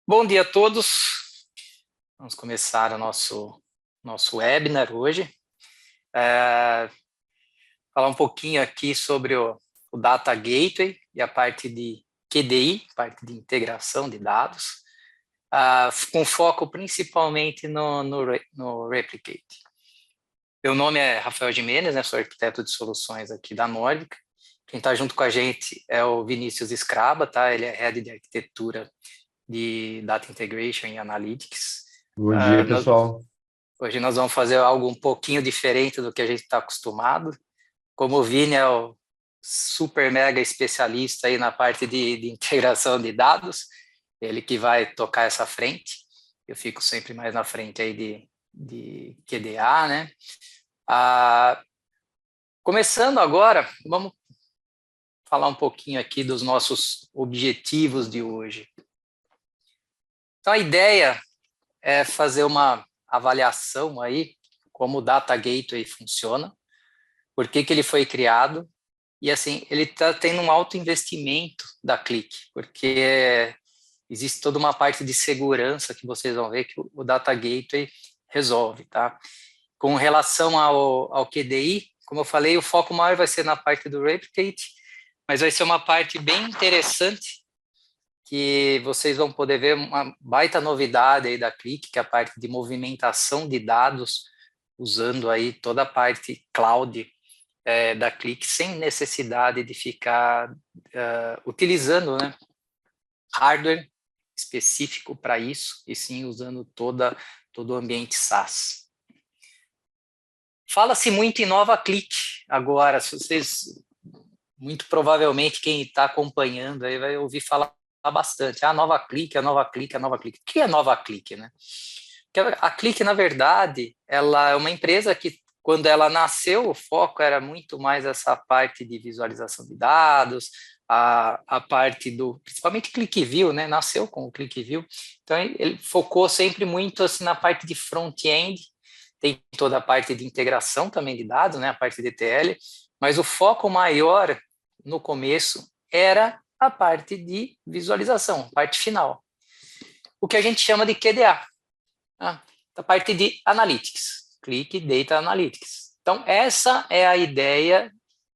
Bom dia a todos. Vamos começar o nosso webinar hoje. Falar um pouquinho aqui sobre o Data Gateway e a parte de QDI, parte de integração de dados, com foco principalmente no Replicate. Meu nome é Rafael Gimenez, né, sou arquiteto de soluções aqui da Nórdica. Quem está junto com a gente é o Vinícius Scraba, tá? Ele é Head de Arquitetura de Data Integration e Analytics. Bom dia, pessoal. Hoje nós vamos fazer algo um pouquinho diferente do que a gente está acostumado. Como o Vini é o super mega especialista aí na parte de integração de dados, ele que vai tocar essa frente. Eu fico sempre mais na frente aí de QDA, né? Começando agora, vamos falar um pouquinho aqui dos nossos objetivos de hoje. Então, a ideia é fazer uma avaliação aí, como o Data Gateway funciona, por que ele foi criado, e assim, ele está tendo um alto investimento da Click, porque existe toda uma parte de segurança que vocês vão ver que o Data Gateway resolve, tá? Com relação ao QDI, como eu falei, o foco maior vai ser na parte do Replicate, mas vai ser uma parte bem interessante que vocês vão poder ver uma baita novidade aí da Click, que é a parte de movimentação de dados, usando aí toda a parte cloud da Click, sem necessidade de ficar utilizando, né, hardware específico para isso, e sim usando todo o ambiente SaaS. Fala-se muito em nova Click agora, se vocês, muito provavelmente quem está acompanhando aí vai ouvir falar bastante. A nova Click, a nova Click, a nova Click. O que é nova Click, né? Porque a Click, na verdade, ela é uma empresa que, quando ela nasceu, o foco era muito mais essa parte de visualização de dados, a parte do, principalmente ClickView, né? Nasceu com o ClickView. Então, ele focou sempre muito assim, na parte de front-end, tem toda a parte de integração também de dados, né? A parte de ETL, mas o foco maior no começo era a parte de visualização, a parte final. O que a gente chama de QDA, a parte de Analytics, Click Data Analytics. Então, essa é a ideia,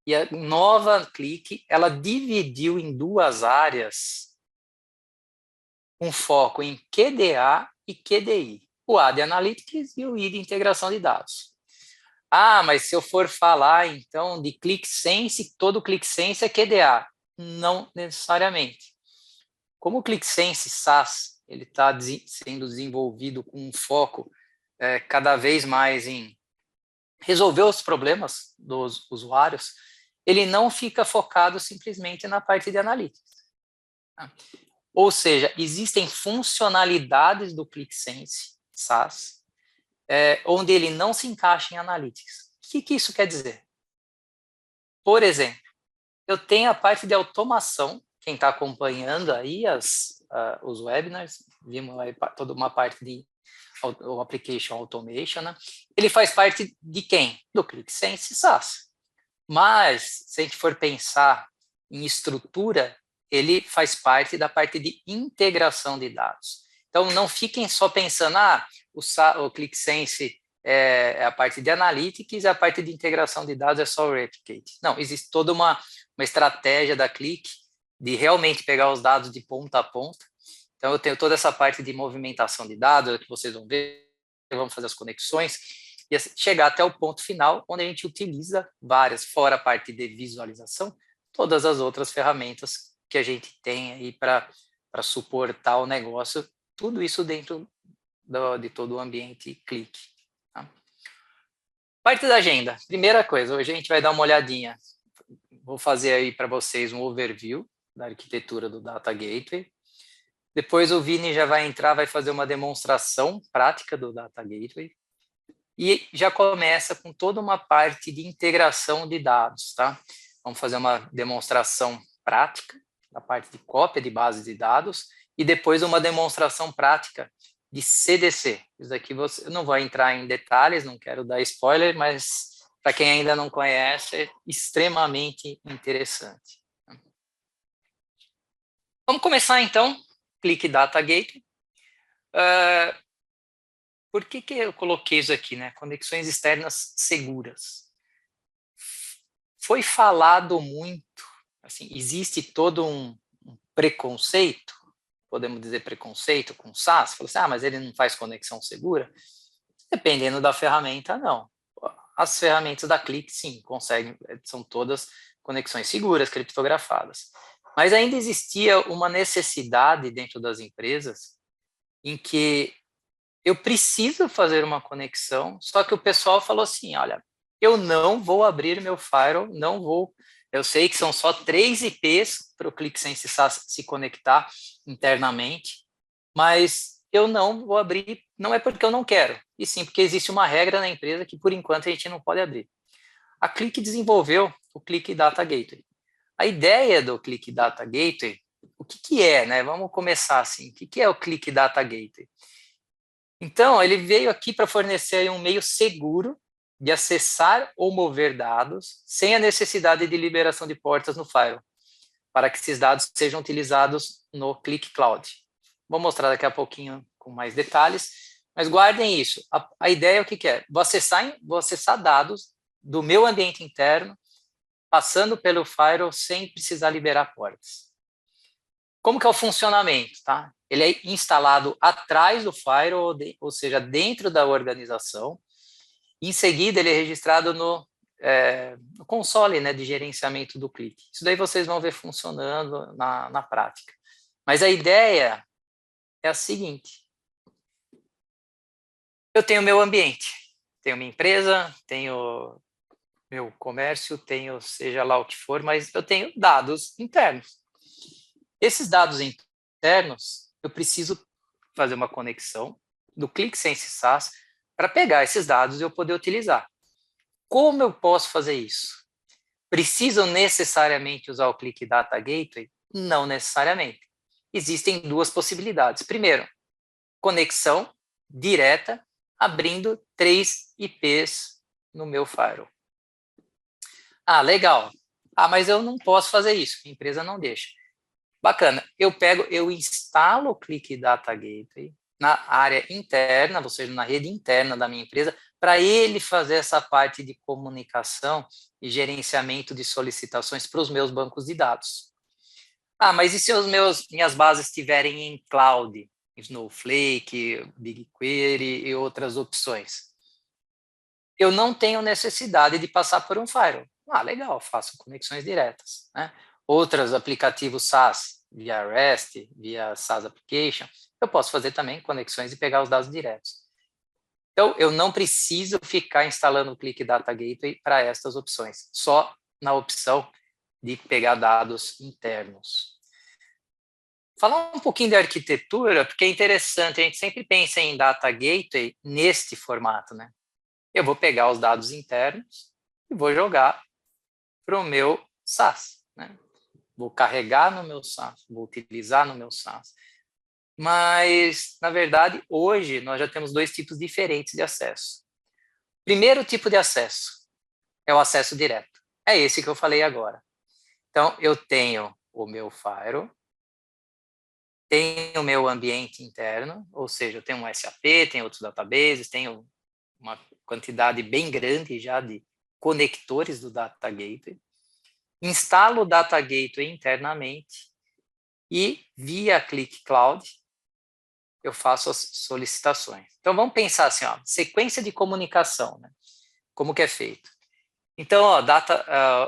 e a nova Click, ela dividiu em duas áreas, um foco em QDA e QDI. O A de Analytics e o I de integração de dados. Mas se eu for falar, então, de ClickSense, todo ClickSense é QDA. Não necessariamente. Como o ClickSense SaaS ele está sendo desenvolvido com um foco cada vez mais em resolver os problemas dos usuários, ele não fica focado simplesmente na parte de analytics. Tá? Ou seja, existem funcionalidades do ClickSense SaaS onde ele não se encaixa em analytics. O que isso quer dizer? Por exemplo, eu tenho a parte de automação, quem está acompanhando aí os webinars, vimos aí toda uma parte de o Application Automation, né? Ele faz parte de quem? Do ClickSense SaaS. Mas, se a gente for pensar em estrutura, ele faz parte da parte de integração de dados. Então, não fiquem só pensando, o ClickSense é a parte de Analytics e a parte de integração de dados é só o Replicate. Não, existe toda uma estratégia da Click de realmente pegar os dados de ponta a ponta. Então, eu tenho toda essa parte de movimentação de dados, que vocês vão ver, vamos fazer as conexões, e chegar até o ponto final, onde a gente utiliza várias, fora a parte de visualização, todas as outras ferramentas que a gente tem aí para suportar o negócio, tudo isso dentro de todo o ambiente Click. Tá? Parte da agenda. Primeira coisa, hoje a gente vai dar uma olhadinha. Vou fazer aí para vocês um overview da arquitetura do Data Gateway. Depois o Vini já vai entrar, vai fazer uma demonstração prática do Data Gateway. E já começa com toda uma parte de integração de dados, tá? Vamos fazer uma demonstração prática da parte de cópia de base de dados e depois uma demonstração prática de CDC. Isso aqui eu não vou entrar em detalhes, não quero dar spoiler, mas para quem ainda não conhece, é extremamente interessante. Vamos começar então. Click Data Gateway. Por que eu coloquei isso aqui, né? Conexões externas seguras. Foi falado muito, assim, existe todo um preconceito, podemos dizer preconceito com o SaaS, falou assim, mas ele não faz conexão segura? Dependendo da ferramenta, não. As ferramentas da Click, sim, conseguem, são todas conexões seguras, criptografadas. Mas ainda existia uma necessidade dentro das empresas em que eu preciso fazer uma conexão, só que o pessoal falou assim, olha, eu não vou abrir meu firewall, não vou, eu sei que são só 3 IPs para o ClickSense SaaS se conectar internamente, mas eu não vou abrir, não é porque eu não quero, e sim porque existe uma regra na empresa que por enquanto a gente não pode abrir. A Click desenvolveu o Click Data Gateway. A ideia do Click Data Gateway, o que é, né? Vamos começar assim, o que é o Click Data Gateway? Então, ele veio aqui para fornecer um meio seguro de acessar ou mover dados sem a necessidade de liberação de portas no firewall, para que esses dados sejam utilizados no Click Cloud. Vou mostrar daqui a pouquinho com mais detalhes, mas guardem isso. A ideia é o que é? Vou acessar dados do meu ambiente interno, passando pelo firewall sem precisar liberar portas. Como que é o funcionamento, tá? Ele é instalado atrás do firewall, ou seja, dentro da organização. Em seguida, ele é registrado no console, né, de gerenciamento do Click. Isso daí vocês vão ver funcionando na prática. Mas a ideia é a seguinte. Eu tenho meu ambiente, tenho minha empresa, tenho meu comércio, tenho seja lá o que for, mas eu tenho dados internos. Esses dados internos, eu preciso fazer uma conexão do ClickSense SaaS para pegar esses dados e eu poder utilizar. Como eu posso fazer isso? Precisam necessariamente usar o Click Data Gateway? Não necessariamente. Existem duas possibilidades. Primeiro, conexão direta, abrindo 3 IPs no meu firewall. Legal. Mas eu não posso fazer isso, a empresa não deixa. Bacana. Eu instalo o Click Data Gateway na área interna, ou seja, na rede interna da minha empresa, para ele fazer essa parte de comunicação e gerenciamento de solicitações para os meus bancos de dados. Mas e se minhas bases estiverem em cloud, Snowflake, BigQuery e outras opções? Eu não tenho necessidade de passar por um firewall. Legal, faço conexões diretas, né? Outros aplicativos SaaS, via REST, via SaaS Application, eu posso fazer também conexões e pegar os dados diretos. Então, eu não preciso ficar instalando o Click Data Gateway para estas opções, só na opção de pegar dados internos. Falar um pouquinho de arquitetura, porque é interessante, a gente sempre pensa em Data Gateway neste formato, né? Eu vou pegar os dados internos e vou jogar para o meu SaaS, né? Vou carregar no meu SaaS, vou utilizar no meu SaaS. Mas, na verdade, hoje nós já temos 2 tipos diferentes de acesso. Primeiro tipo de acesso é o acesso direto. É esse que eu falei agora. Então, eu tenho o meu firewall, tenho o meu ambiente interno, ou seja, eu tenho um SAP, tenho outros databases, tenho uma quantidade bem grande já de conectores do Data Gateway. Instalo o Data Gateway internamente e, via Click Cloud, eu faço as solicitações. Então, vamos pensar assim, sequência de comunicação, né? Como que é feito? Então,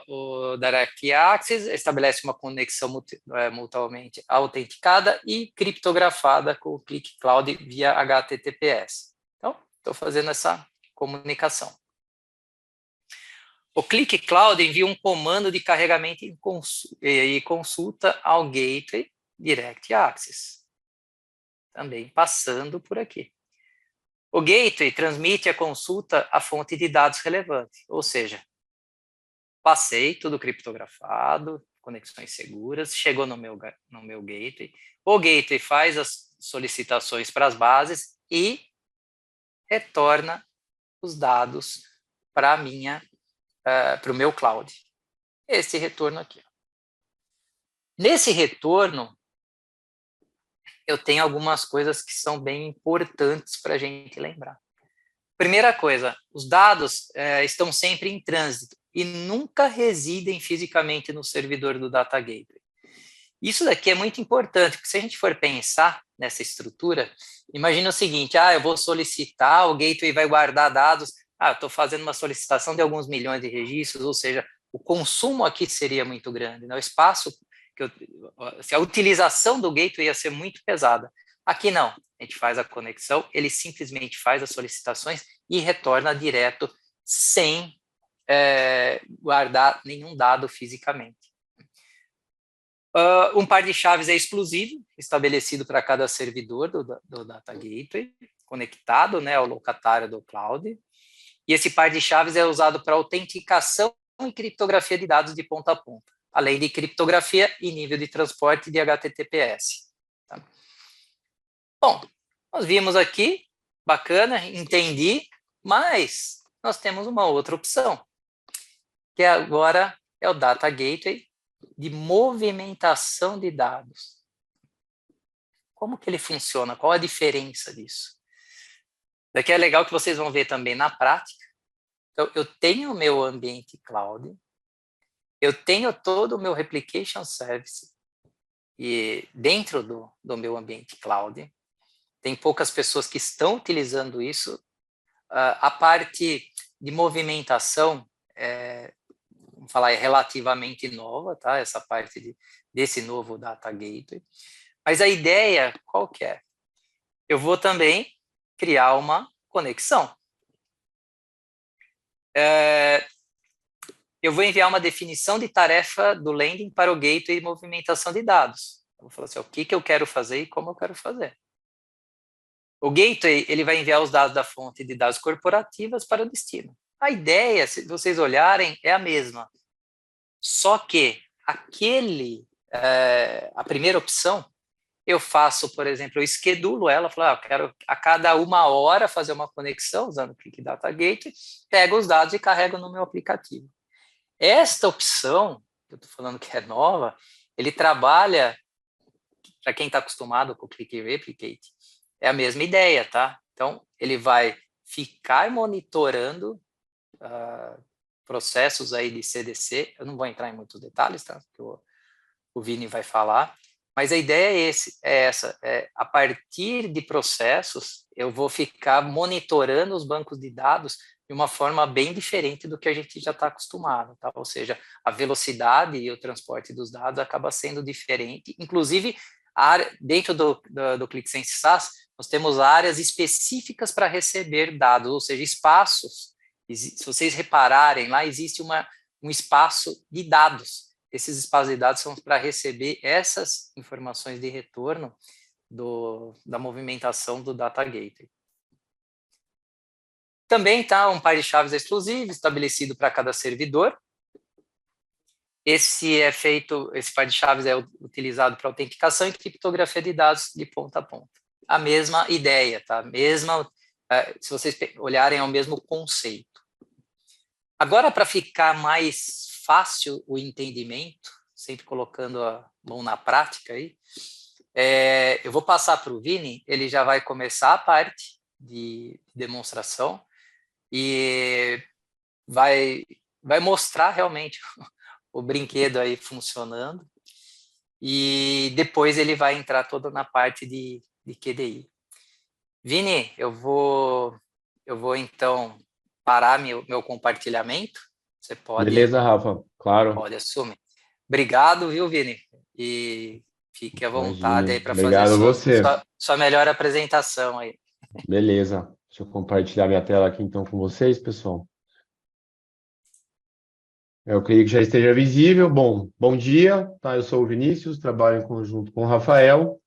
o Direct Access estabelece uma conexão mutuamente autenticada e criptografada com o Click Cloud via HTTPS. Então, estou fazendo essa comunicação. O Click Cloud envia um comando de carregamento e consulta ao Gateway Direct Access, também passando por aqui. O Gateway transmite a consulta à fonte de dados relevante, ou seja, passei tudo criptografado, conexões seguras, chegou no meu Gateway. O Gateway faz as solicitações para as bases e retorna os dados para o meu cloud. Esse retorno aqui. Nesse retorno, eu tenho algumas coisas que são bem importantes para a gente lembrar. Primeira coisa, os dados estão sempre em trânsito e nunca residem fisicamente no servidor do Data Gateway. Isso daqui é muito importante, porque se a gente for pensar nessa estrutura, imagina o seguinte, eu vou solicitar, o Gateway vai guardar dados, estou fazendo uma solicitação de alguns milhões de registros, ou seja, o consumo aqui seria muito grande, né? O espaço, a utilização do Gateway ia ser muito pesada. Aqui não, a gente faz a conexão, ele simplesmente faz as solicitações e retorna direto, sem guardar nenhum dado fisicamente. Um par de chaves é exclusivo, estabelecido para cada servidor do Data Gateway, conectado, né, ao locatário do cloud. E esse par de chaves é usado para autenticação e criptografia de dados de ponta a ponta, além de criptografia e nível de transporte de HTTPS. Tá? Bom, nós vimos aqui, bacana, entendi, mas nós temos uma outra opção, que agora é o Data Gateway de movimentação de dados. Como que ele funciona? Qual a diferença disso? Daqui é legal que vocês vão ver também na prática. Então, eu tenho o meu ambiente cloud, eu tenho todo o meu replication service e dentro do meu ambiente cloud. Tem poucas pessoas que estão utilizando isso. A parte de movimentação vamos falar, é relativamente nova, tá? Essa parte desse novo Data Gateway. Mas a ideia, qual que é? Eu vou também criar uma conexão. Eu vou enviar uma definição de tarefa do landing para o gateway de movimentação de dados. Eu vou falar assim, o que eu quero fazer e como eu quero fazer. O gateway, ele vai enviar os dados da fonte de dados corporativas para o destino. A ideia, se vocês olharem, é a mesma. Só que a primeira opção, eu faço, por exemplo, eu esquedulo ela, falo, eu quero a cada 1 hora fazer uma conexão usando o Click Data Gateway, pego os dados e carrego no meu aplicativo. Esta opção, eu estou falando que é nova, ele trabalha, para quem está acostumado com o Click Replicate, é a mesma ideia, tá? Então, ele vai ficar monitorando processos aí de CDC, eu não vou entrar em muitos detalhes, tá? Porque o Vini vai falar, mas a ideia é essa, a partir de processos, eu vou ficar monitorando os bancos de dados de uma forma bem diferente do que a gente já está acostumado, tá? Ou seja, a velocidade e o transporte dos dados acaba sendo diferente, inclusive dentro do ClickSense SaaS, nós temos áreas específicas para receber dados, ou seja, espaços. Se vocês repararem, lá existe um espaço de dados. Esses espaços de dados são para receber essas informações de retorno da movimentação do Data Gateway. Também está um par de chaves exclusivo, estabelecido para cada servidor. Esse par de chaves é utilizado para autenticação e criptografia de dados de ponta a ponta. A mesma ideia, tá? Se vocês olharem, é o mesmo conceito. Agora, para ficar mais fácil o entendimento, sempre colocando a mão na prática aí, eu vou passar para o Vini, ele já vai começar a parte de demonstração e vai mostrar realmente o brinquedo aí funcionando e depois ele vai entrar toda na parte de QDI. Vini, eu vou então parar meu compartilhamento. Você pode... Beleza, Rafa, claro. Pode assumir. Obrigado, viu, Vini? E fique à vontade aí para fazer sua melhor apresentação aí. Beleza. Deixa eu compartilhar minha tela aqui então com vocês, pessoal. Eu creio que já esteja visível. Bom dia, tá? Eu sou o Vinícius, trabalho em conjunto com o Rafael.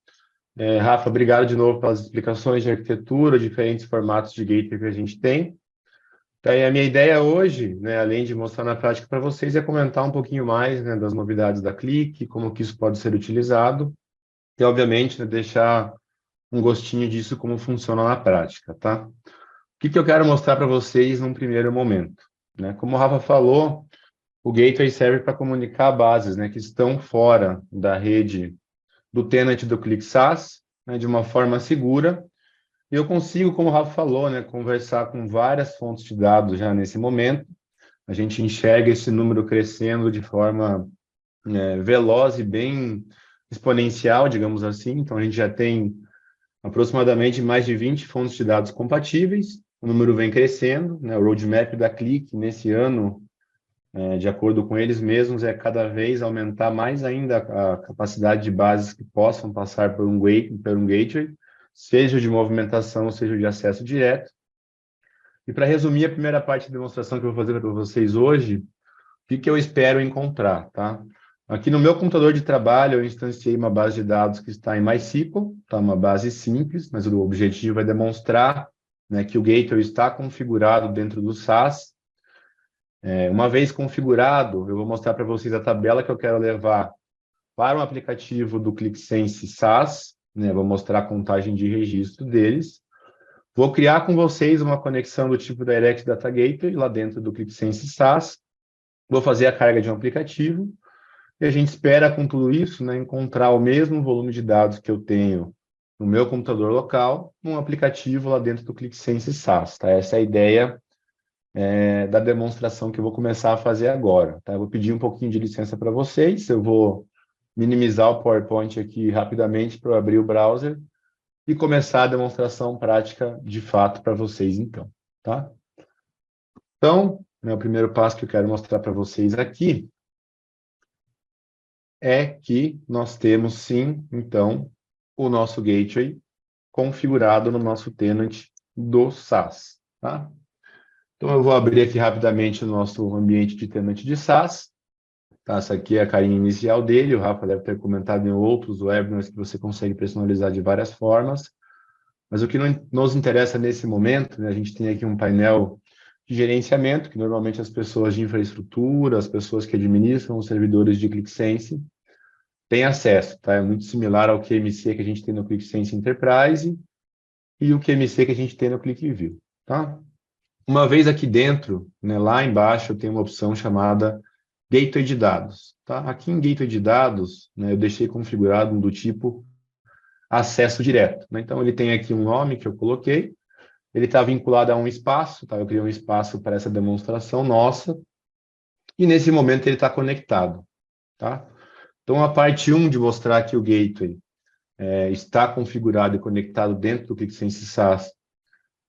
Rafa, obrigado de novo pelas explicações de arquitetura, diferentes formatos de gateway que a gente tem. Então, a minha ideia hoje, né, além de mostrar na prática para vocês, é comentar um pouquinho mais, né, das novidades da Click, como que isso pode ser utilizado e, obviamente, né, deixar um gostinho disso como funciona na prática, tá? O que eu quero mostrar para vocês num primeiro momento, né? Como o Rafa falou, o Gateway serve para comunicar bases, né, que estão fora da rede do tenant do ClickSaaS, né, de uma forma segura. E eu consigo, como o Rafa falou, né, conversar com várias fontes de dados já nesse momento. A gente enxerga esse número crescendo de forma veloz e bem exponencial, digamos assim. Então, a gente já tem aproximadamente mais de 20 fontes de dados compatíveis. O número vem crescendo, né? O roadmap da Click nesse ano, de acordo com eles mesmos, é cada vez aumentar mais ainda a capacidade de bases que possam passar por um gateway, seja de movimentação, seja de acesso direto. E para resumir a primeira parte da demonstração que eu vou fazer para vocês hoje, o que eu espero encontrar, tá? Aqui no meu computador de trabalho, eu instanciei uma base de dados que está em MySQL, tá? Uma base simples, mas o objetivo é demonstrar, né, que o gateway está configurado dentro do SaaS. Uma vez configurado, eu vou mostrar para vocês a tabela que eu quero levar para um aplicativo do ClickSense SaaS, né? Vou mostrar a contagem de registro deles. Vou criar com vocês uma conexão do tipo Direct Data Gateway lá dentro do ClickSense SaaS. Vou fazer a carga de um aplicativo. E a gente espera, com tudo isso, né, encontrar o mesmo volume de dados que eu tenho no meu computador local, num aplicativo lá dentro do ClickSense SaaS. Tá? Essa é a ideia da demonstração que eu vou começar a fazer agora. Tá? Eu vou pedir um pouquinho de licença para vocês, eu vou minimizar o PowerPoint aqui rapidamente para eu abrir o browser e começar a demonstração prática de fato para vocês, então. Tá? Então, né, o primeiro passo que eu quero mostrar para vocês aqui é que nós temos, sim, então, o nosso gateway configurado no nosso tenant do SaaS, tá? Então, eu vou abrir aqui rapidamente o nosso ambiente de tenant de SaaS, tá? Essa aqui é a carinha inicial dele, o Rafa deve ter comentado em outros webinars que você consegue personalizar de várias formas, mas o que nos interessa nesse momento, né, a gente tem aqui um painel de gerenciamento, que normalmente as pessoas de infraestrutura, as pessoas que administram os servidores de ClickSense, tem acesso, tá? É muito similar ao QMC que a gente tem no ClickSense Enterprise e o QMC que a gente tem no ClickView, tá? Uma vez aqui dentro, né, lá embaixo, eu tenho uma opção chamada Gateway de Dados, tá? Aqui em Gateway de Dados, né, eu deixei configurado um do tipo acesso direto, né? Então, ele tem aqui um nome que eu coloquei, ele está vinculado a um espaço, tá? Eu criei um espaço para essa demonstração nossa, e nesse momento ele está conectado, tá? Então, a parte 1 de mostrar que o gateway está configurado e conectado dentro do ClickSense SaaS,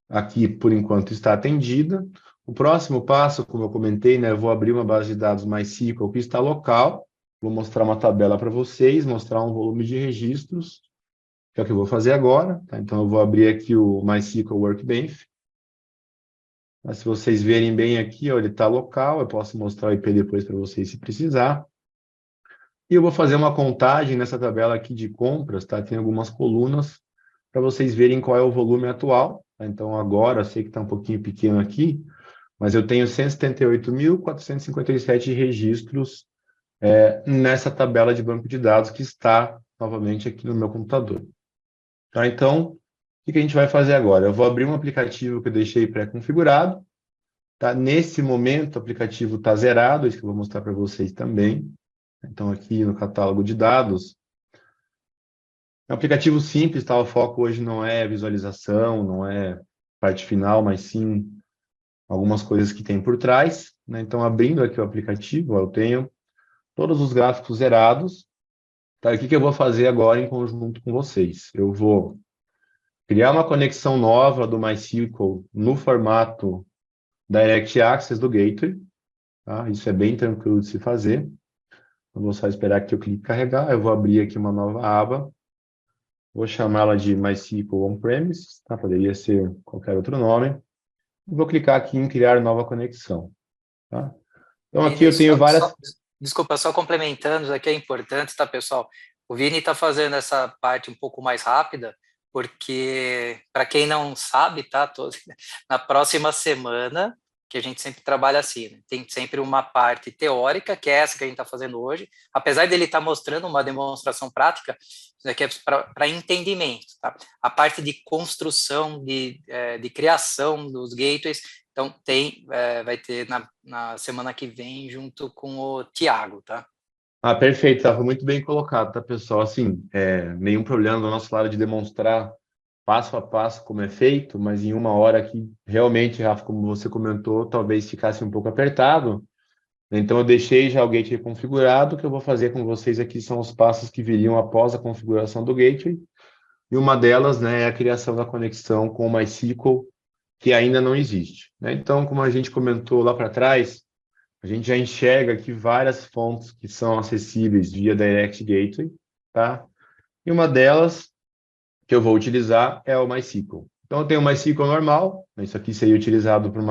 aqui, por enquanto, está atendida. O próximo passo, como eu comentei, né, eu vou abrir uma base de dados MySQL que está local, vou mostrar uma tabela para vocês, mostrar um volume de registros, que é o que eu vou fazer agora. Tá? Então, eu vou abrir aqui o MySQL Workbench. Mas, se vocês verem bem aqui, ó, ele está local, eu posso mostrar o IP depois para vocês se precisar. E eu vou fazer uma contagem nessa tabela aqui de compras, tá? Tem algumas colunas para vocês verem qual é o volume atual. Tá? Então, agora, eu sei que está um pouquinho pequeno aqui, mas eu tenho 178.457 registros nessa tabela de banco de dados que está, novamente, aqui no meu computador. Tá? Então, o que a gente vai fazer agora? Eu vou abrir um aplicativo que eu deixei pré-configurado. Tá? Nesse momento, o aplicativo está zerado, isso que eu vou mostrar para vocês também. Então, aqui no catálogo de dados, é um aplicativo simples, tá? O foco hoje não é visualização, não é parte final, mas sim algumas coisas que tem por trás, né? Então, abrindo aqui o aplicativo, ó, eu tenho todos os gráficos zerados, tá? E o que eu vou fazer agora em conjunto com vocês? Eu vou criar uma conexão nova do MySQL no formato Direct Access do Gateway, tá? Isso é bem tranquilo de se fazer. Eu vou só esperar que eu clique carregar, eu vou abrir aqui uma nova aba, vou chamá-la de MySQL On-Premise, tá? Poderia ser qualquer outro nome. Vou clicar aqui em criar nova conexão, tá? Então aqui Vini, eu tenho várias... desculpa, só complementando, isso aqui é importante, tá, pessoal? O Vini está fazendo essa parte um pouco mais rápida, porque, para quem não sabe, tá, na próxima semana, que a gente sempre trabalha assim, né? Tem sempre uma parte teórica, que é essa que a gente está fazendo hoje, apesar dele estar mostrando uma demonstração prática, isso aqui é para entendimento, tá? A parte de construção, de criação dos gateways, então, vai ter na semana que vem, junto com o Tiago, tá? Perfeito, estava muito bem colocado, tá, pessoal? Assim, nenhum problema do nosso lado de demonstrar passo a passo como é feito, mas em uma hora que realmente, Rafa, como você comentou, talvez ficasse um pouco apertado. Então, eu deixei já o gateway configurado. O que eu vou fazer com vocês aqui são os passos que viriam após a configuração do gateway. E uma delas, né, é a criação da conexão com o MySQL, que ainda não existe, né? Então, como a gente comentou lá para trás, a gente já enxerga aqui várias fontes que são acessíveis via Direct Gateway, tá? E uma delas que eu vou utilizar é o MySQL. Então, eu tenho o MySQL normal, isso aqui seria utilizado para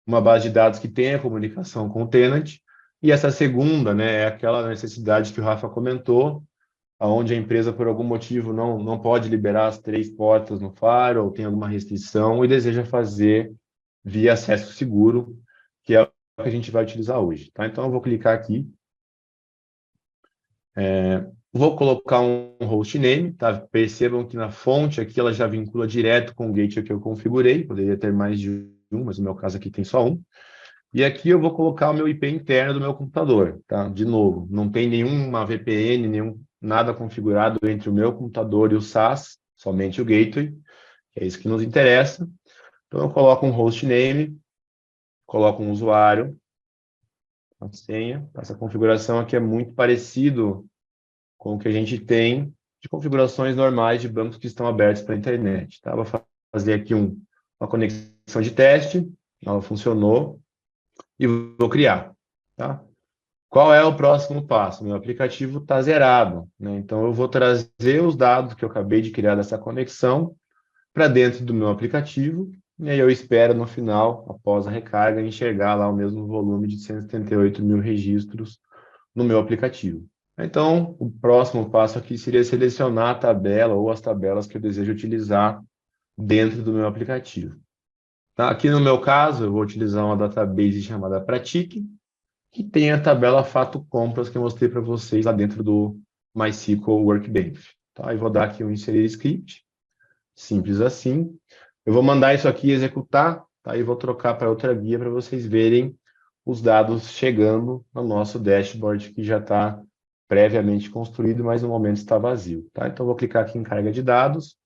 uma base de dados que tenha comunicação com o tenant, e essa segunda, né, é aquela necessidade que o Rafa comentou, onde a empresa, por algum motivo, não pode liberar as 3 portas no firewall, ou tem alguma restrição, e deseja fazer via acesso seguro, que é o que a gente vai utilizar hoje. Tá? Então, eu vou clicar aqui, vou colocar um hostname, tá? Percebam que na fonte aqui ela já vincula direto com o gateway que eu configurei, poderia ter mais de um, mas no meu caso aqui tem só um. E aqui eu vou colocar o meu IP interno do meu computador, tá? De novo, não tem nenhuma VPN, nada configurado entre o meu computador e o SaaS, somente o gateway, que é isso que nos interessa. Então eu coloco um hostname, coloco um usuário, uma senha. Essa configuração aqui é muito parecido com o que a gente tem de configurações normais de bancos que estão abertos para a internet, tá? Vou fazer aqui uma conexão de teste, ela funcionou, e vou criar, tá? Qual é o próximo passo? Meu aplicativo está zerado, né? Então, eu vou trazer os dados que eu acabei de criar dessa conexão para dentro do meu aplicativo, e aí eu espero no final, após a recarga, enxergar lá o mesmo volume de 178 mil registros no meu aplicativo. Então, o próximo passo aqui seria selecionar a tabela ou as tabelas que eu desejo utilizar dentro do meu aplicativo. Tá? Aqui no meu caso, eu vou utilizar uma database chamada Pratique, que tem a tabela Fato Compras que eu mostrei para vocês lá dentro do MySQL Workbench. Tá? Eu vou dar aqui um inserir script, simples assim. Eu vou mandar isso aqui executar, tá? E vou trocar para outra guia para vocês verem os dados chegando no nosso dashboard que já está previamente construído, mas no momento está vazio. Tá? Então, eu vou clicar aqui em carga de dados,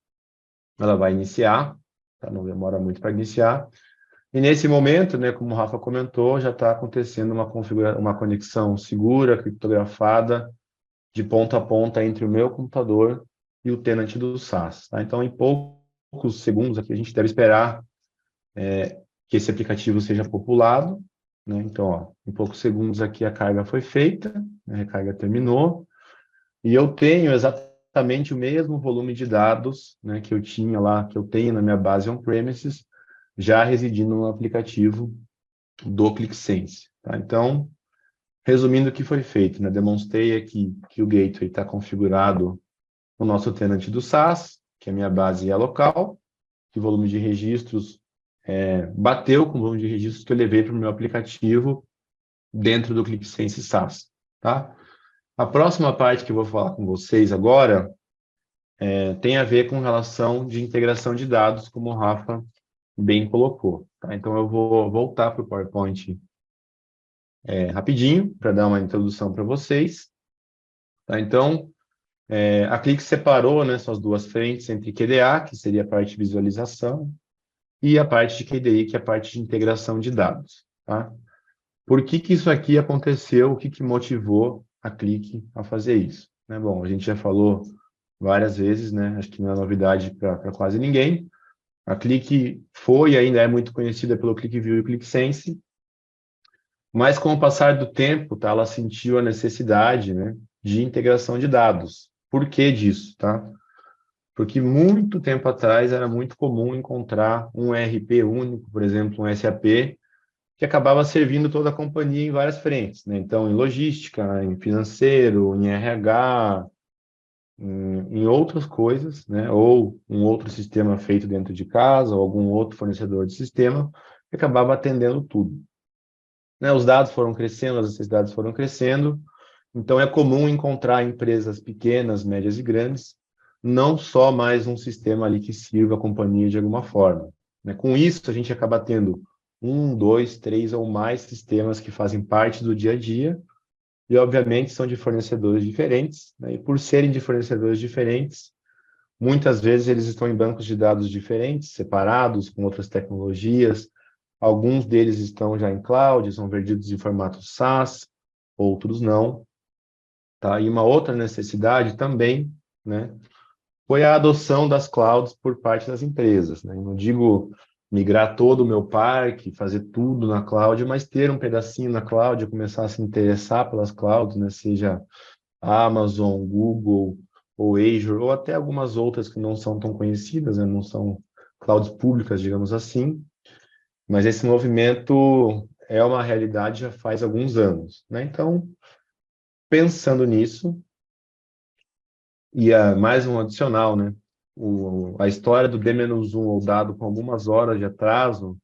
ela vai iniciar, tá? Não demora muito para iniciar. E nesse momento, né, como o Rafa comentou, já está acontecendo uma conexão segura, criptografada, de ponta a ponta entre o meu computador e o tenant do SaaS. Tá? Então, em poucos segundos aqui, a gente deve esperar que esse aplicativo seja populado. Né? Então, ó, em poucos segundos aqui a carga foi feita, a recarga terminou, e eu tenho exatamente o mesmo volume de dados, né, que eu tinha lá, que eu tenho na minha base on-premises, já residindo no aplicativo do ClickSense. Tá? Então, resumindo o que foi feito, né? Demonstrei aqui que o gateway está configurado no nosso tenant do SaaS, que a minha base é local, que o volume de registros bateu com o volume de registros que eu levei para o meu aplicativo dentro do ClickSense SaaS. Tá? A próxima parte que eu vou falar com vocês agora tem a ver com relação de integração de dados, como o Rafa bem colocou. Tá? Então, eu vou voltar para o PowerPoint rapidinho, para dar uma introdução para vocês. Tá? Então, a Click separou, né, suas duas frentes entre QDA, que seria a parte de visualização, e a parte de QDI, que é a parte de integração de dados. Tá? Por que isso aqui aconteceu? O que motivou a Click a fazer isso? Né? Bom, a gente já falou várias vezes, né? Acho que não é novidade para quase ninguém. A Click foi e ainda é muito conhecida pelo ClickView e o ClickSense, mas com o passar do tempo, tá, ela sentiu a necessidade, né, de integração de dados. Por que disso, tá? Porque muito tempo atrás era muito comum encontrar um ERP único, por exemplo, um SAP, que acabava servindo toda a companhia em várias frentes, né? Então, em logística, em financeiro, em RH, em outras coisas, né? Ou um outro sistema feito dentro de casa, ou algum outro fornecedor de sistema, que acabava atendendo tudo. Né? Os dados foram crescendo, as necessidades foram crescendo, então é comum encontrar empresas pequenas, médias e grandes, não só mais um sistema ali que sirva a companhia de alguma forma. Né? Com isso, a gente acaba tendo um, dois, três ou mais sistemas que fazem parte do dia a dia, e, obviamente, são de fornecedores diferentes, né? E por serem de fornecedores diferentes, muitas vezes eles estão em bancos de dados diferentes, separados, com outras tecnologias. Alguns deles estão já em cloud, são vendidos em formato SaaS, outros não. Tá? E uma outra necessidade também, né, foi a adoção das clouds por parte das empresas, né? Eu não digo migrar todo o meu parque, fazer tudo na cloud, mas ter um pedacinho na cloud, começar a se interessar pelas clouds, né? Seja Amazon, Google, ou Azure, ou até algumas outras que não são tão conhecidas, né? Não são clouds públicas, digamos assim, mas esse movimento é uma realidade já faz alguns anos, né? Então, pensando nisso, e mais um adicional, né? A história do D-1 ou dado com algumas horas de atraso,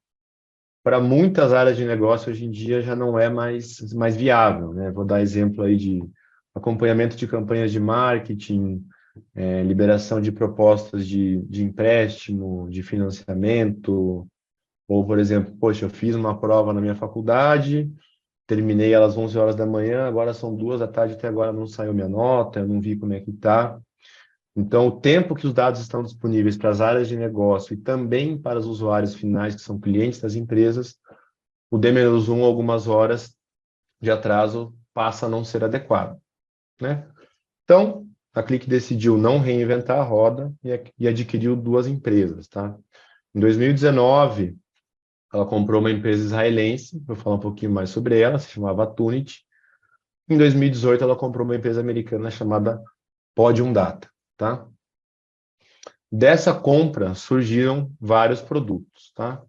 para muitas áreas de negócio hoje em dia já não é mais viável, né? Vou dar exemplo aí de acompanhamento de campanhas de marketing, liberação de propostas de empréstimo, de financiamento, ou, por exemplo, poxa, eu fiz uma prova na minha faculdade, terminei elas 11 horas da manhã, agora são 2 da tarde, até agora não saiu minha nota, eu não vi como é que está. Então, o tempo que os dados estão disponíveis para as áreas de negócio e também para os usuários finais, que são clientes das empresas, o D-1, algumas horas de atraso, passa a não ser adequado, né? Então, a Click decidiu não reinventar a roda e adquiriu 2 empresas, tá? Em 2019, ela comprou uma empresa israelense, vou falar um pouquinho mais sobre ela, se chamava Tunit. Em 2018, ela comprou uma empresa americana chamada Podium Data, tá? Dessa compra surgiram vários produtos, tá?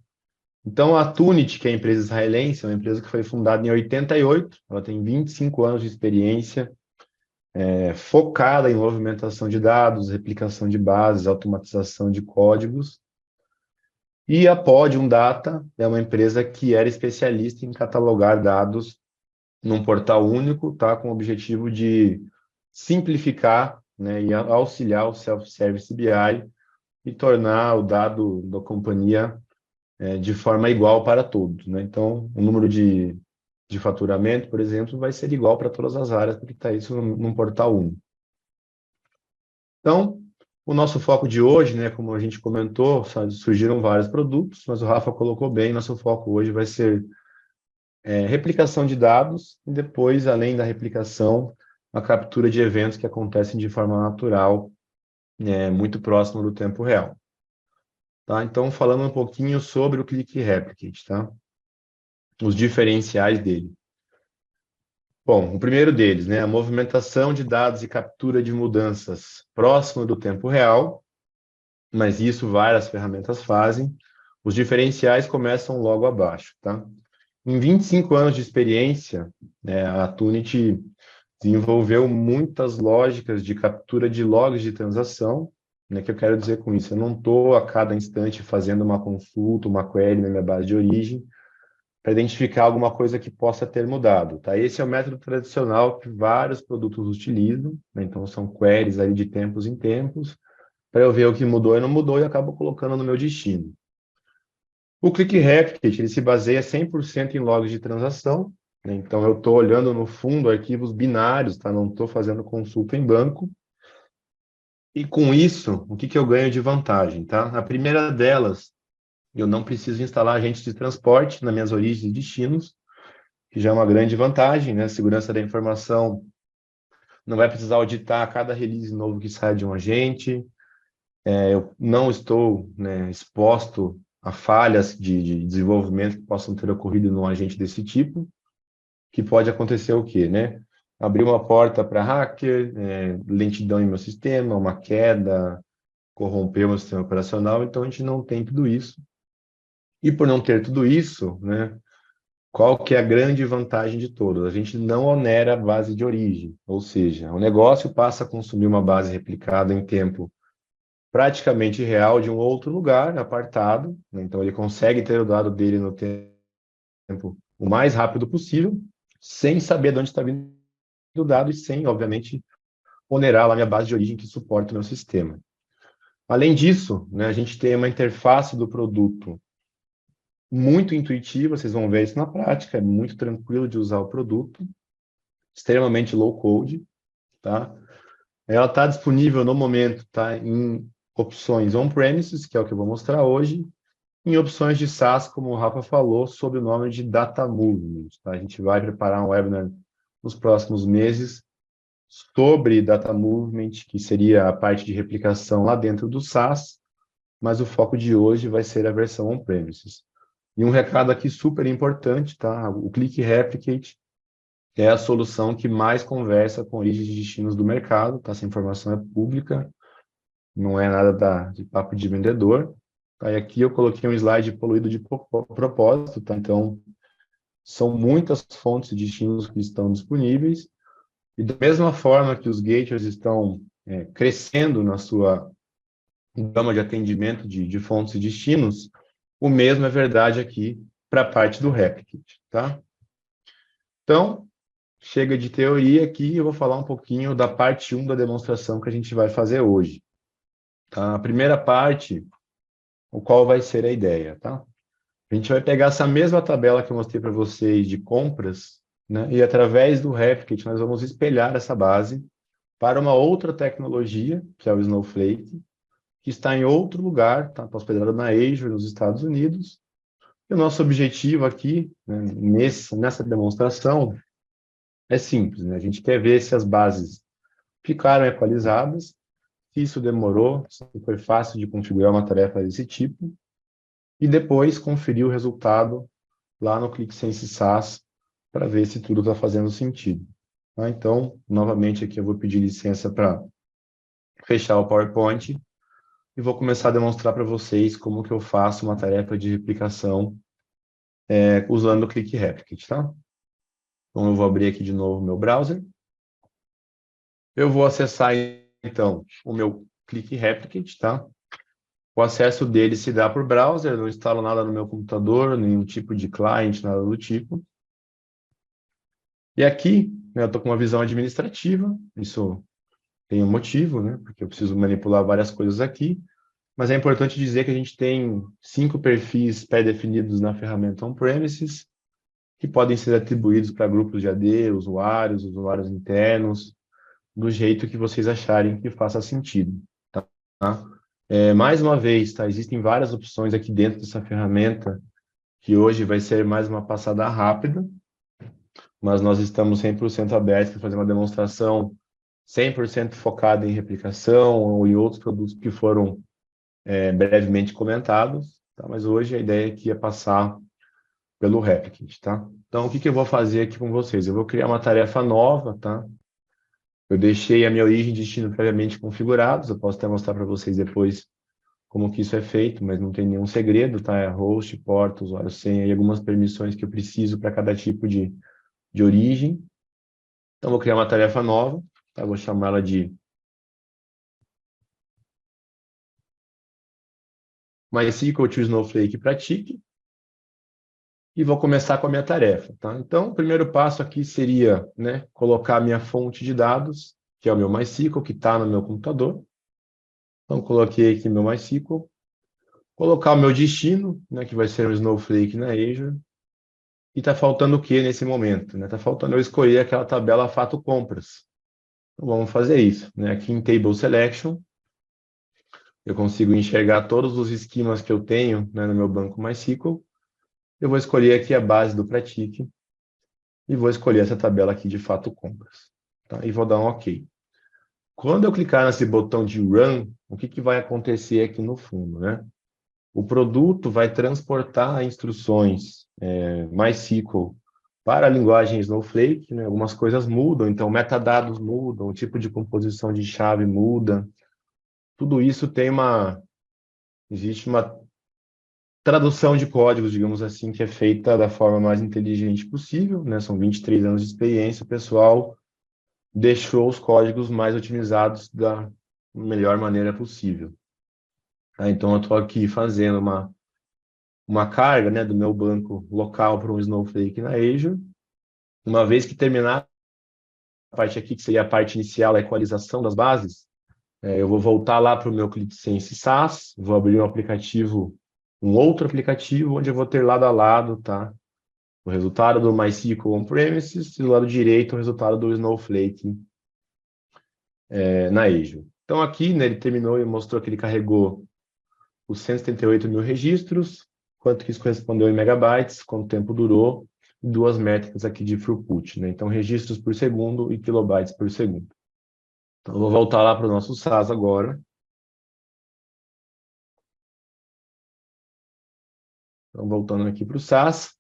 Então, a Tunit, que é a empresa israelense, é uma empresa que foi fundada em 88, ela tem 25 anos de experiência, focada em movimentação de dados, replicação de bases, automatização de códigos. E a Podium Data é uma empresa que era especialista em catalogar dados num portal único, tá? Com o objetivo de simplificar, né, e auxiliar o Self-Service BI e tornar o dado da companhia de forma igual para todos, né? Então, o número de faturamento, por exemplo, vai ser igual para todas as áreas, porque está isso num portal único. Então, o nosso foco de hoje, né, como a gente comentou, sabe, surgiram vários produtos, mas o Rafa colocou bem, nosso foco hoje vai ser replicação de dados e depois, além da replicação, a captura de eventos que acontecem de forma natural, muito próximo do tempo real. Tá? Então, falando um pouquinho sobre o Click Replicate, tá? Os diferenciais dele. Bom, o primeiro deles, né, a movimentação de dados e captura de mudanças próximo do tempo real, mas isso várias ferramentas fazem. Os diferenciais começam logo abaixo, tá? Em 25 anos de experiência, né, a Tunit desenvolveu muitas lógicas de captura de logs de transação, né, que eu quero dizer com isso? Eu não estou a cada instante fazendo uma consulta, uma query na minha base de origem para identificar alguma coisa que possa ter mudado, tá? Esse é o método tradicional que vários produtos utilizam, né? Então são queries ali de tempos em tempos, para eu ver o que mudou e não mudou e acabo colocando no meu destino. O Click Replicate, ele se baseia 100% em logs de transação, né? Então eu estou olhando no fundo arquivos binários, tá? Não estou fazendo consulta em banco. E com isso, o que eu ganho de vantagem, tá? A primeira delas, eu não preciso instalar agentes de transporte nas minhas origens e destinos, que já é uma grande vantagem, né? Segurança da informação, não vai precisar auditar cada release novo que sai de um agente. Eu não estou, né, exposto a falhas de desenvolvimento que possam ter ocorrido num agente desse tipo, que pode acontecer o quê, né? Abrir uma porta para hacker, lentidão em meu sistema, uma queda, corromper o meu sistema operacional, então a gente não tem tudo isso. E por não ter tudo isso, né, qual que é a grande vantagem de todas? A gente não onera a base de origem, ou seja, o negócio passa a consumir uma base replicada em tempo praticamente real de um outro lugar, apartado, né? Então ele consegue ter o dado dele no tempo o mais rápido possível, sem saber de onde está vindo o dado e sem, obviamente, onerar lá a minha base de origem que suporta o meu sistema. Além disso, né, a gente tem uma interface do produto muito intuitiva, vocês vão ver isso na prática, é muito tranquilo de usar o produto. extremamente low code, tá? Ela está disponível no momento, tá, em opções on-premises, que é o que eu vou mostrar hoje, em opções de SaaS, como o Rafa falou, sob o nome de Data Movement, tá? A gente vai preparar um webinar nos próximos meses sobre Data Movement, que seria a parte de replicação lá dentro do SaaS, mas o foco de hoje vai ser a versão on-premises. E um recado aqui super importante, tá? O Click Replicate é a solução que mais conversa com origens e destinos do mercado, tá? Essa informação é pública, não é nada de papo de vendedor. Tá? E aqui eu coloquei um slide poluído de propósito, tá? Então, são muitas fontes de destinos que estão disponíveis, e da mesma forma que os gateways estão crescendo na sua gama de atendimento de fontes e destinos, o mesmo é verdade aqui para a parte do Replicate, tá? Então, chega de teoria aqui, eu vou falar um pouquinho da parte 1 da demonstração que a gente vai fazer hoje. Tá? A primeira parte, o qual vai ser a ideia, tá? A gente vai pegar essa mesma tabela que eu mostrei para vocês de compras, né? E através do Replicate nós vamos espelhar essa base para uma outra tecnologia, que é o Snowflake, que está em outro lugar, tá? Hospedado na Azure, nos Estados Unidos. E o nosso objetivo aqui, né, nessa demonstração, é simples, né? A gente quer ver se as bases ficaram equalizadas, se isso demorou, se foi fácil de configurar uma tarefa desse tipo, e depois conferir o resultado lá no ClickSense SaaS para ver se tudo está fazendo sentido. Tá? Então, novamente aqui eu vou pedir licença para fechar o PowerPoint e vou começar a demonstrar para vocês como que eu faço uma tarefa de replicação usando o Click Replicate, tá? Então, eu vou abrir aqui de novo o meu browser. Eu vou acessar, então, o meu Click Replicate, tá? O acesso dele se dá por browser, não instalo nada no meu computador, nenhum tipo de client, nada do tipo. E aqui, né, eu estou com uma visão administrativa, isso tem um motivo, né? Porque eu preciso manipular várias coisas aqui. Mas é importante dizer que a gente tem 5 perfis pré-definidos na ferramenta on-premises, que podem ser atribuídos para grupos de AD, usuários internos, do jeito que vocês acharem que faça sentido. Tá? Mais uma vez, tá? Existem várias opções aqui dentro dessa ferramenta, que hoje vai ser mais uma passada rápida, mas nós estamos 100% abertos para fazer uma demonstração 100% focada em replicação ou em outros produtos que foram brevemente comentados, tá? Mas hoje a ideia aqui é passar pelo Replicate, tá? Então, o que eu vou fazer aqui com vocês? Eu vou criar uma tarefa nova, tá? Eu deixei a minha origem e destino previamente configurados, eu posso até mostrar para vocês depois como que isso é feito, mas não tem nenhum segredo, tá? É host, porta, usuário, senha e algumas permissões que eu preciso para cada tipo de origem. Então, vou criar uma tarefa nova, tá? Vou chamá-la de MySQL to Snowflake Pratique e vou começar com a minha tarefa, tá? Então, o primeiro passo aqui seria, né, colocar a minha fonte de dados, que é o meu MySQL, que está no meu computador. Então, coloquei aqui meu MySQL. Colocar o meu destino, né, que vai ser um Snowflake na Azure. E está faltando o que nesse momento? Está faltando eu escolher aquela tabela fato compras. Então, vamos fazer isso. Né? Aqui em Table Selection, eu consigo enxergar todos os esquemas que eu tenho, né, no meu banco MySQL. Eu vou escolher aqui a base do Pratique e vou escolher essa tabela aqui de fato compras. Tá? E vou dar um OK. Quando eu clicar nesse botão de Run, o que vai acontecer aqui no fundo? Né? O produto vai transportar instruções MySQL para a linguagem Snowflake, né? Algumas coisas mudam, então metadados mudam, o tipo de composição de chave muda. Tudo isso existe uma tradução de códigos, digamos assim, que é feita da forma mais inteligente possível, né? São 23 anos de experiência, o pessoal deixou os códigos mais otimizados da melhor maneira possível. Tá? Então, eu estou aqui fazendo uma carga, né, do meu banco local para um Snowflake na Azure. Uma vez que terminar a parte aqui, que seria a parte inicial, a equalização das bases, eu vou voltar lá para o meu ClickSense SaaS, vou abrir um outro aplicativo, onde eu vou ter lado a lado, tá? o resultado do MySQL on-premises e do lado direito o resultado do Snowflake na Azure. Então aqui, né, ele terminou e mostrou que ele carregou os 178 mil registros, quanto que isso correspondeu em megabytes, quanto tempo durou, e duas métricas aqui de throughput, né? Então registros por segundo e kilobytes por segundo. Então eu vou voltar lá para o nosso SaaS agora. Então voltando aqui para o SaaS,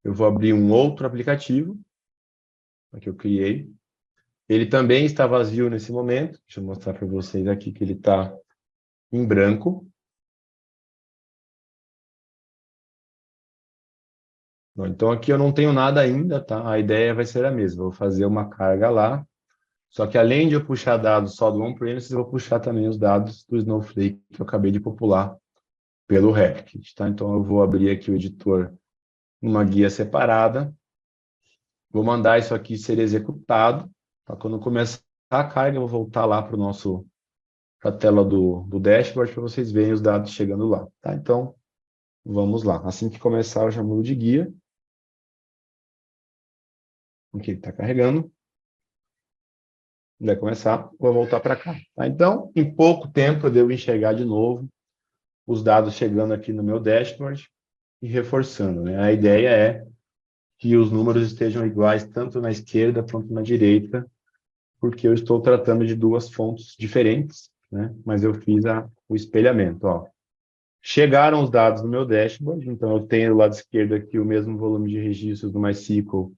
eu vou abrir um outro aplicativo que eu criei. Ele também está vazio nesse momento. Deixa eu mostrar para vocês aqui que ele está em branco. Então aqui eu não tenho nada ainda, tá? A ideia vai ser a mesma. Vou fazer uma carga lá. Só que além de eu puxar dados só do on-premises, eu vou puxar também os dados do Snowflake que eu acabei de popular pelo Replicate, tá? Então eu vou abrir aqui o editor numa guia separada. Vou mandar isso aqui ser executado. Tá? Quando começar a carga, eu vou voltar lá para a tela do dashboard para vocês verem os dados chegando lá. Tá? Então, vamos lá. Assim que começar, eu já mudo de guia. Ok, está carregando. Vai começar, vou voltar para cá. Tá? Então, em pouco tempo, eu devo enxergar de novo os dados chegando aqui no meu dashboard e reforçando, né? A ideia é que os números estejam iguais tanto na esquerda quanto na direita, porque eu estou tratando de duas fontes diferentes, né? Mas eu fiz o espelhamento. Ó. Chegaram os dados no meu dashboard, então eu tenho do lado esquerdo aqui o mesmo volume de registros do MySQL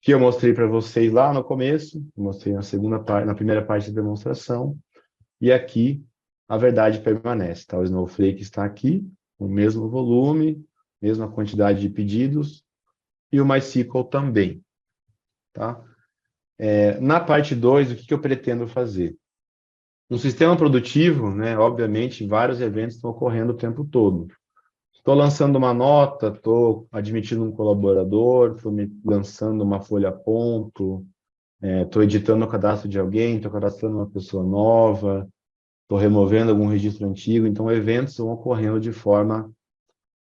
que eu mostrei para vocês lá no começo, mostrei na primeira parte da demonstração, e aqui a verdade permanece. Tá? O Snowflake está aqui, o mesmo volume, mesma quantidade de pedidos, e o MySQL também. Tá? Na parte 2, o que eu pretendo fazer? No sistema produtivo, né, obviamente, vários eventos estão ocorrendo o tempo todo. Estou lançando uma nota, estou admitindo um colaborador, estou lançando uma folha ponto, estou editando o cadastro de alguém, estou cadastrando uma pessoa nova, estou removendo algum registro antigo. Então, eventos vão ocorrendo de forma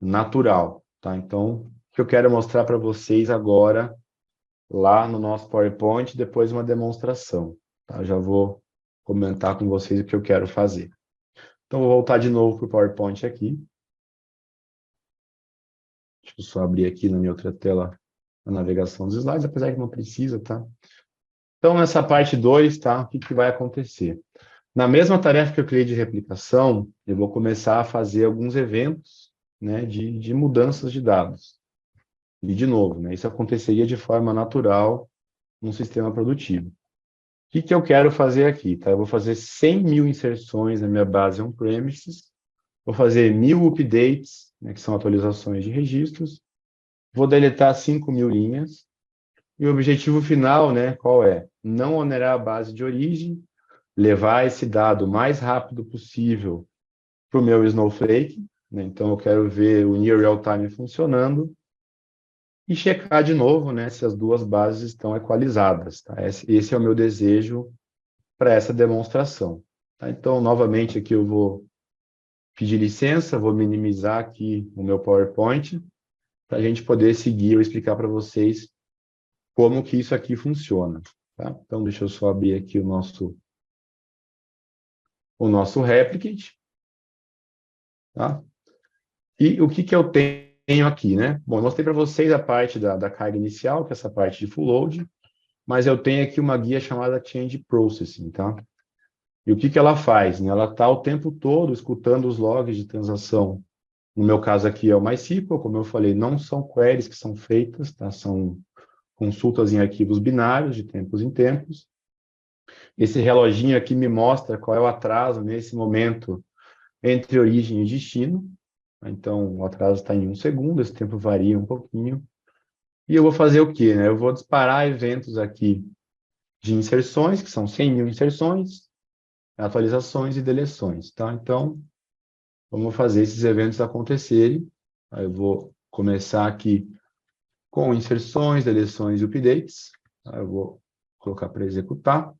natural. Tá? Então, o que eu quero mostrar para vocês agora, lá no nosso PowerPoint, depois uma demonstração. Tá? Já vou comentar com vocês o que eu quero fazer. Então, vou voltar de novo para o PowerPoint aqui. Deixa eu só abrir aqui na minha outra tela a navegação dos slides, apesar que não precisa, tá? Então, nessa parte 2, tá? O que vai acontecer? Na mesma tarefa que eu criei de replicação, eu vou começar a fazer alguns eventos, né, de mudanças de dados. E, de novo, né, isso aconteceria de forma natural num sistema produtivo. O que eu quero fazer aqui? Tá? Eu vou fazer 100 mil inserções na minha base on-premises, vou fazer 1.000 updates, né, que são atualizações de registros, vou deletar 5 mil linhas, e o objetivo final, né, qual é? Não onerar a base de origem, levar esse dado o mais rápido possível para o meu Snowflake, né? Então eu quero ver o Near Real Time funcionando, e checar de novo, né, se as duas bases estão equalizadas. Tá? Esse é o meu desejo para essa demonstração. Tá? Então, novamente, aqui eu vou pedir licença, vou minimizar aqui o meu PowerPoint, para a gente poder seguir ou explicar para vocês como que isso aqui funciona. Tá? Então, deixa eu só abrir aqui o nosso Replicate. Tá? E o que eu tenho aqui, né? Bom, eu mostrei para vocês a parte da carga inicial, que é essa parte de full load, mas eu tenho aqui uma guia chamada Change Processing, tá? E o que ela faz? Né? Ela está o tempo todo escutando os logs de transação. No meu caso aqui é o MySQL, como eu falei, não são queries que são feitas, tá? São consultas em arquivos binários de tempos em tempos. Esse reloginho aqui me mostra qual é o atraso nesse momento entre origem e destino. Então, o atraso está em 1 segundo, esse tempo varia um pouquinho. E eu vou fazer o quê? Né? Eu vou disparar eventos aqui de inserções, que são 100 mil inserções, atualizações e deleções. Tá? Então, vamos fazer esses eventos acontecerem. Aí eu vou começar aqui com inserções, deleções e updates. Aí eu vou colocar para executar.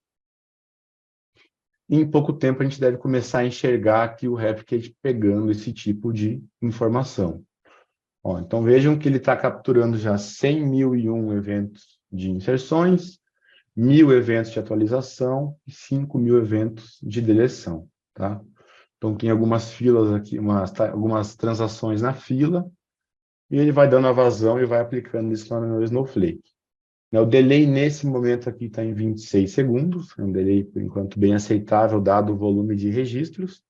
E em pouco tempo a gente deve começar a enxergar aqui o Replicate pegando esse tipo de informação. Ó, então vejam que ele está capturando já 100.001 eventos de inserções, 1.000 eventos de atualização e 5.000 eventos de deleção, tá? Então tem algumas filas aqui, algumas transações na fila, e ele vai dando a vazão e vai aplicando isso lá no Snowflake. O delay nesse momento aqui está em 26 segundos, é um delay, por enquanto, bem aceitável, dado o volume de registros.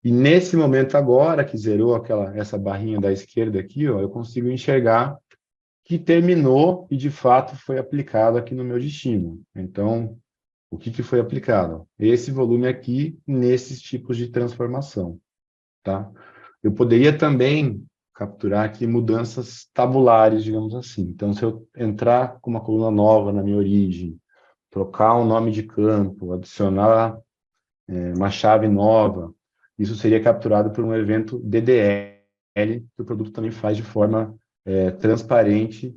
E nesse momento agora, que zerou essa barrinha da esquerda aqui, ó, eu consigo enxergar que terminou e, de fato, foi aplicado aqui no meu destino. Então, o que foi aplicado? Esse volume aqui, nesses tipos de transformação, tá? Eu poderia também capturar aqui mudanças tabulares, digamos assim. Então, se eu entrar com uma coluna nova na minha origem, trocar um nome de campo, adicionar uma chave nova, isso seria capturado por um evento DDL, que o produto também faz de forma transparente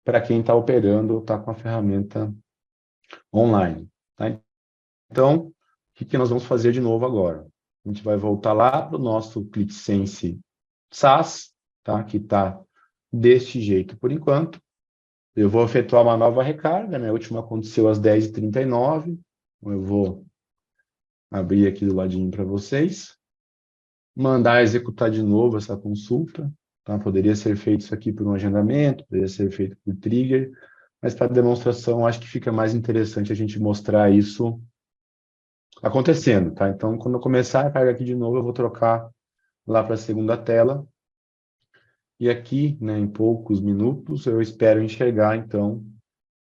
para quem está operando ou está com a ferramenta online. Tá? Então, o que nós vamos fazer de novo agora? A gente vai voltar lá para o nosso ClickSense SaaS, tá? Que está deste jeito por enquanto. Eu vou efetuar uma nova recarga, né? A última aconteceu às 10h39. Eu vou abrir aqui do ladinho para vocês. Mandar executar de novo essa consulta. Tá? Poderia ser feito isso aqui por um agendamento, poderia ser feito por trigger, mas para demonstração acho que fica mais interessante a gente mostrar isso acontecendo, tá? Então, quando eu começar a carga aqui de novo, eu vou trocar lá para a segunda tela. E aqui, né, em poucos minutos, eu espero enxergar, então,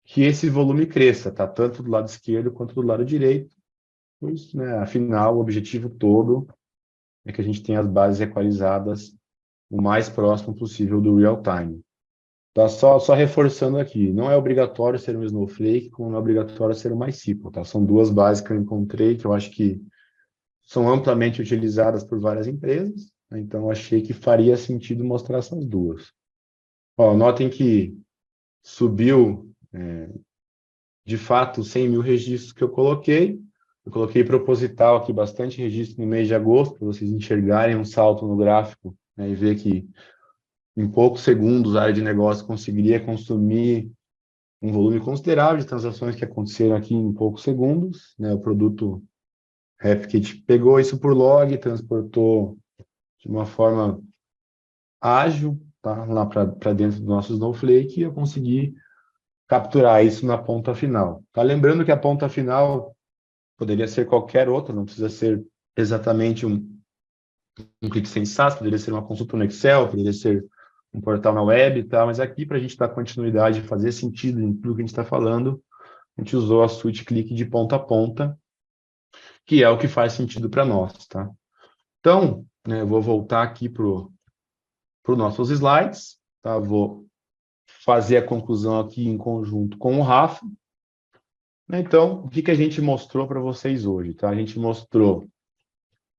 que esse volume cresça, tá? Tanto do lado esquerdo quanto do lado direito. Pois, né, afinal, o objetivo todo é que a gente tenha as bases equalizadas o mais próximo possível do real time. Tá? Só reforçando aqui, não é obrigatório ser um Snowflake, como não é obrigatório ser um MySQL, tá? São duas bases que eu encontrei, que eu acho que são amplamente utilizadas por várias empresas, né? Então achei que faria sentido mostrar essas duas. Ó, notem que subiu, de fato, 100.000 registros que eu coloquei. Eu coloquei proposital aqui bastante registro no mês de agosto, para vocês enxergarem um salto no gráfico, né, e ver que em poucos segundos a área de negócio conseguiria consumir um volume considerável de transações que aconteceram aqui em poucos segundos, né? O produto Repkit pegou isso por log, transportou de uma forma ágil, tá? Lá para dentro do nosso Snowflake, e eu consegui capturar isso na ponta final. Tá? Lembrando que a ponta final poderia ser qualquer outra, não precisa ser exatamente um ClickSense SaaS, poderia ser uma consulta no Excel, poderia ser um portal na web, tá? Mas aqui, para a gente dar continuidade e fazer sentido em tudo que a gente está falando, a gente usou a suite Click de ponta a ponta, que é o que faz sentido para nós, tá? Então, né, eu vou voltar aqui para os nossos slides, tá? Vou fazer a conclusão aqui em conjunto com o Rafa. Então, o que a gente mostrou para vocês hoje, tá? A gente mostrou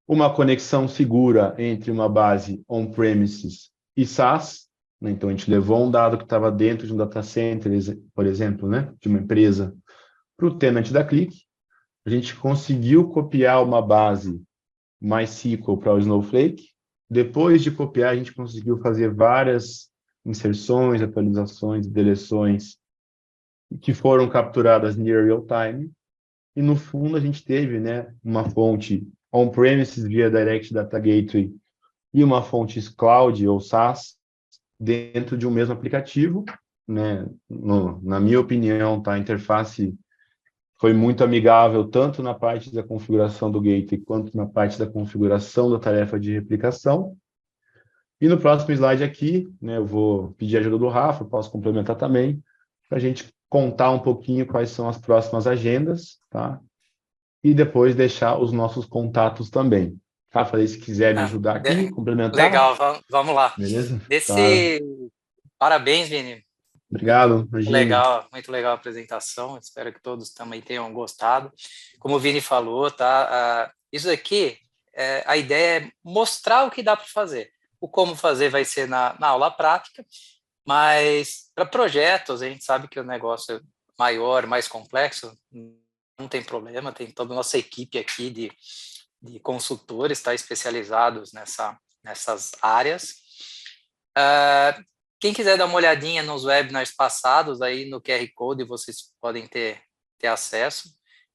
uma conexão segura entre uma base on-premises e SaaS, né? Então, a gente levou um dado que estava dentro de um data center, por exemplo, né, de uma empresa, para o tenant da Click. A gente conseguiu copiar uma base MySQL para o Snowflake. Depois de copiar, a gente conseguiu fazer várias inserções, atualizações, deleções que foram capturadas near real time. E no fundo a gente teve, né, uma fonte on-premises via Direct Data Gateway e uma fonte cloud ou SaaS dentro de um mesmo aplicativo, né? Na minha opinião, tá, a interface foi muito amigável tanto na parte da configuração do gateway quanto na parte da configuração da tarefa de replicação. E no próximo slide aqui, né, eu vou pedir a ajuda do Rafa, posso complementar também, para a gente contar um pouquinho quais são as próximas agendas, tá? E depois deixar os nossos contatos também. Rafa, aí, se quiser me ajudar aqui, complementar. Legal, vamos lá. Beleza? Claro. Desse, parabéns, Vini. Obrigado, imagine. Muito legal a apresentação. Espero que todos também tenham gostado. Como o Vini falou, tá? Isso aqui, a ideia é mostrar o que dá para fazer. O como fazer vai ser na aula prática, mas para projetos, a gente sabe que o negócio é maior, mais complexo, não tem problema, tem toda a nossa equipe aqui de consultores, tá, especializados nessas áreas. Quem quiser dar uma olhadinha nos webinars passados, aí no QR Code vocês podem ter acesso,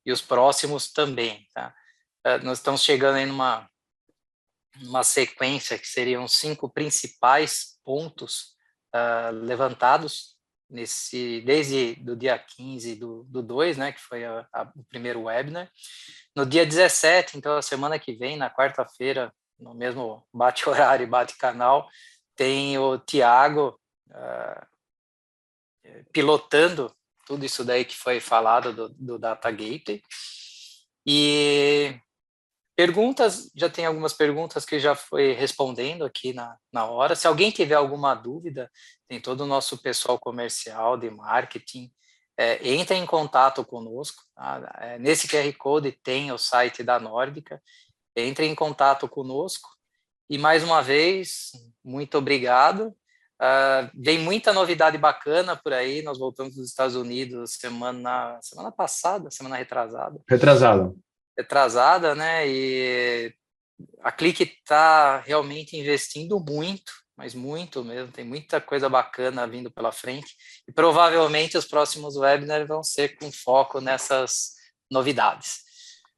e os próximos também, tá? Nós estamos chegando aí numa sequência que seriam 5 principais pontos levantados desde do dia 15 do 2, né, que foi o primeiro webinar. No dia 17, então, a semana que vem, na quarta-feira, no mesmo bate-horário e bate-canal, tem o Tiago pilotando tudo isso daí que foi falado do Data Gateway. E perguntas, já tem algumas perguntas que já foi respondendo aqui na hora. Se alguém tiver alguma dúvida, tem todo o nosso pessoal comercial de marketing, entra em contato conosco. Tá? Nesse QR Code tem o site da Nórdica, entre em contato conosco. E mais uma vez, muito obrigado. Vem muita novidade bacana por aí. Nós voltamos dos Estados Unidos semana passada, semana retrasada. Retrasada, né? E a Click está realmente investindo muito, mas muito mesmo. Tem muita coisa bacana vindo pela frente. E provavelmente os próximos webinars vão ser com foco nessas novidades.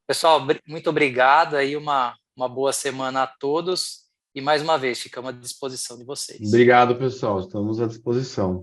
Pessoal, muito obrigado. Aí uma boa semana a todos. E mais uma vez, ficamos à disposição de vocês. Obrigado, pessoal. Estamos à disposição.